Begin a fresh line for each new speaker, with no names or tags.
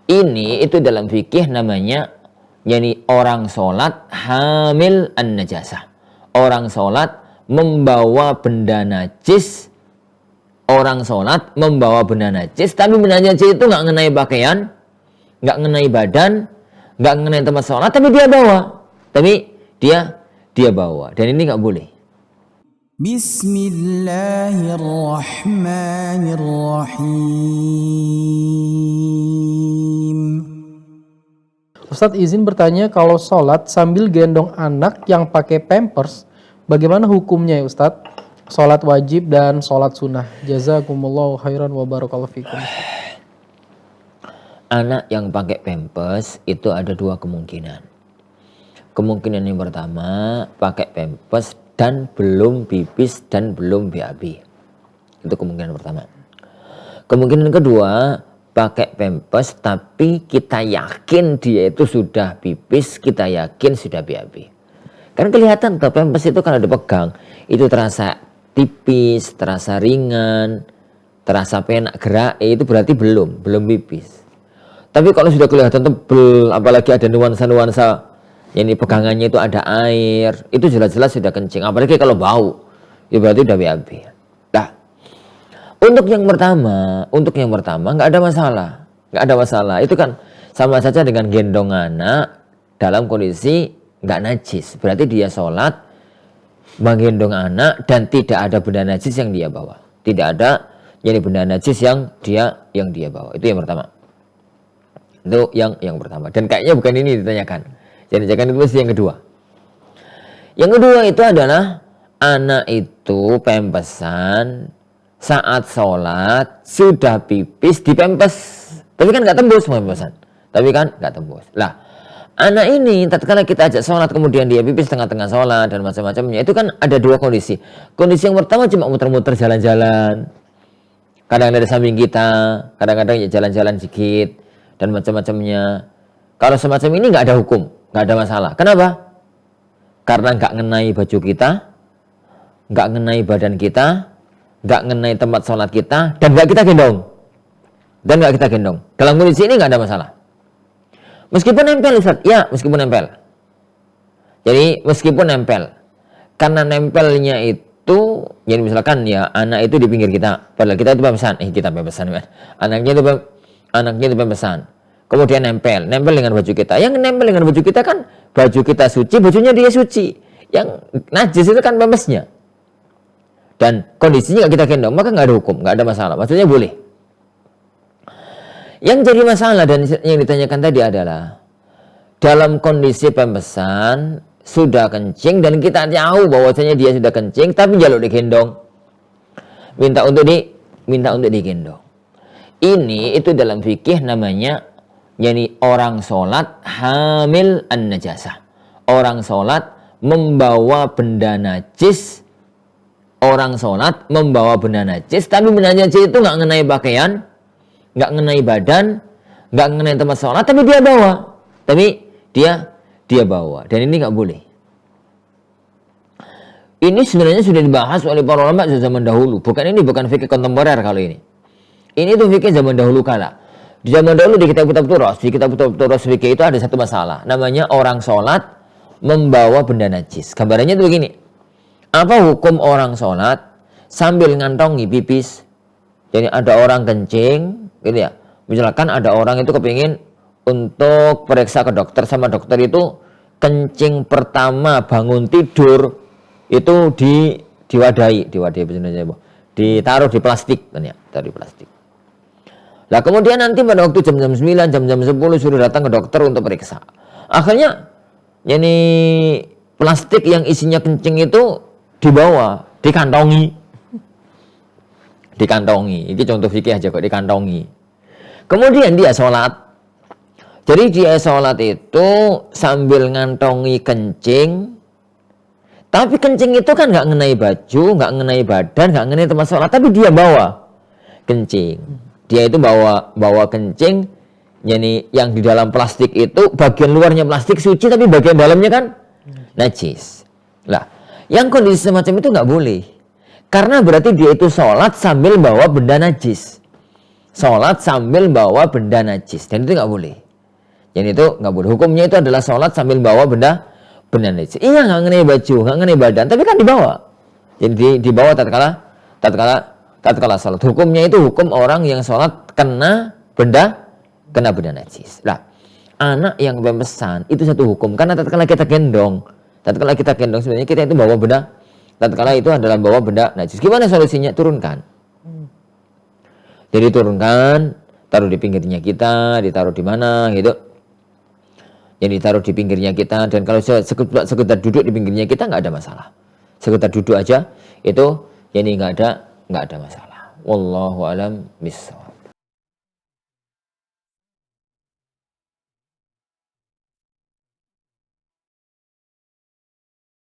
Ini itu dalam fikih namanya yani orang sholat hamil an-najasah. Orang sholat membawa benda najis. Orang sholat membawa benda najis, tapi benda najis itu nggak ngenai pakaian, nggak ngenai badan, nggak ngenai tempat sholat, tapi dia bawa. Tapi dia bawa. Dan ini nggak boleh.
Bismillahirrahmanirrahim.
Ustadz izin bertanya, kalau sholat sambil gendong anak yang pakai pampers, bagaimana hukumnya ya Ustadz? Sholat wajib dan sholat sunnah. Jazakumullahu khairan wa barakallahu fikum.
Anak yang pakai pampers itu ada dua kemungkinan. Kemungkinan yang pertama, pakai pampers dan belum pipis dan belum BAB. Itu kemungkinan pertama. Kemungkinan kedua, pakai pampers tapi kita yakin dia itu sudah pipis, kita yakin sudah BAB. Kan kelihatan tuh pampers itu kalau dipegang itu terasa tipis, terasa ringan, terasa penak gerak, itu berarti belum pipis. Tapi kalau sudah kelihatan tebel, apalagi ada nuansa-nuansa yang ini pegangannya itu ada air, itu jelas-jelas sudah kencing. Apalagi kalau bau, itu berarti udah BAB. Nah, untuk yang pertama nggak ada masalah. Itu kan sama saja dengan gendong anak dalam kondisi nggak najis. Berarti dia sholat menggendong anak dan tidak ada benda najis yang dia bawa. Tidak ada jadi benda najis yang dia bawa. Itu yang pertama. Itu yang pertama. Dan kayaknya bukan ini ditanyakan. Jadi jangan itu mesti yang kedua. Yang kedua itu adalah anak itu pempesan saat sholat sudah pipis di pempes, tapi kan nggak tembus pempesan. Lah, anak ini tatkala kita ajak sholat kemudian dia pipis tengah-tengah sholat dan macam-macamnya, itu kan ada dua kondisi. Kondisi yang pertama cuma muter-muter jalan-jalan, kadang dari samping kita, kadang-kadang ya jalan-jalan sedikit dan macam-macamnya. Kalau semacam ini nggak ada hukum, nggak ada masalah. Kenapa? Karena nggak ngenai baju kita, nggak ngenai badan kita, nggak ngenai tempat sholat kita, dan nggak kita gendong. Dalam kondisi ini nggak ada masalah. Meskipun nempel, Ustaz. Ya, meskipun nempel. Jadi, meskipun nempel. Karena nempelnya itu, jadi misalkan ya, anak itu di pinggir kita. Padahal kita itu pemesan. Anaknya itu pemesan. Kemudian nempel dengan baju kita. Yang nempel dengan baju kita kan, baju kita suci, bajunya dia suci. Yang najis itu kan pempesnya. Dan kondisinya nggak kita gendong, maka nggak ada hukum, nggak ada masalah. Maksudnya boleh. Yang jadi masalah dan yang ditanyakan tadi adalah dalam kondisi pembesan sudah kencing dan kita tahu bahwasanya dia sudah kencing tapi jaluk digendong, minta untuk digendong. Ini itu dalam fikih namanya yani orang sholat hamil an-najasah. Orang sholat membawa benda najis. Orang sholat membawa benda najis, tapi benda najis itu nggak ngenai pakaian, nggak ngenai badan, nggak ngenai tempat sholat, tapi dia bawa. Dia bawa. Dan ini nggak boleh. Ini sebenarnya sudah dibahas oleh para ulama zaman dahulu. Bukan fikih kontemporer kalau ini. Ini tuh fikih zaman dahulu kala. Di zaman dahulu di kitab-kitab Turas fikih itu ada satu masalah. Namanya orang sholat membawa benda najis. Gambarannya itu begini. Apa hukum orang sholat sambil ngantongi pipis? Jadi ada orang kencing, gitu ya. Misalkan ada orang itu kepingin untuk periksa ke dokter, sama dokter itu kencing pertama bangun tidur itu diwadahi ditaruh di plastik, kan ya, taruh di plastik. Lah kemudian nanti pada waktu jam-jam 9, jam-jam 10 suruh datang ke dokter untuk periksa. Akhirnya, yani plastik yang isinya kencing itu dibawa, dikantongi. Ini contoh fikih aja kok, dikantongi. Kemudian dia sholat. Jadi dia sholat itu sambil ngantongi kencing. Tapi kencing itu kan nggak ngenai baju, nggak ngenai badan, nggak ngenai tempat sholat. Tapi dia bawa kencing. Dia itu bawa kencing. Yani yang di dalam plastik itu, bagian luarnya plastik suci, tapi bagian dalamnya kan najis. Lah, yang kondisi semacam itu nggak boleh. Karena berarti dia itu sholat sambil bawa benda najis. sholat sambil bawa benda najis, dan itu nggak boleh. Jadi itu nggak boleh. Hukumnya itu adalah sholat sambil bawa benda najis. Iya, nggak ngenai baju, nggak ngenai badan, tapi kan dibawa. Jadi dibawa tatkala sholat. Hukumnya itu hukum orang yang sholat kena benda najis. Nah, anak yang pemesan itu satu hukum, karena tatkala kita gendong sebenarnya kita itu bawa benda. Tatkala itu adalah bawa benda najis. Gimana solusinya? Turunkan. Jadi turunkan, taruh di pinggirnya kita, ditaruh di mana gitu. Jadi taruh di pinggirnya kita, dan kalau sekedar duduk di pinggirnya kita nggak ada masalah. Sekedar duduk aja itu, jadi nggak ada masalah. Wallahu a'lam bishawab.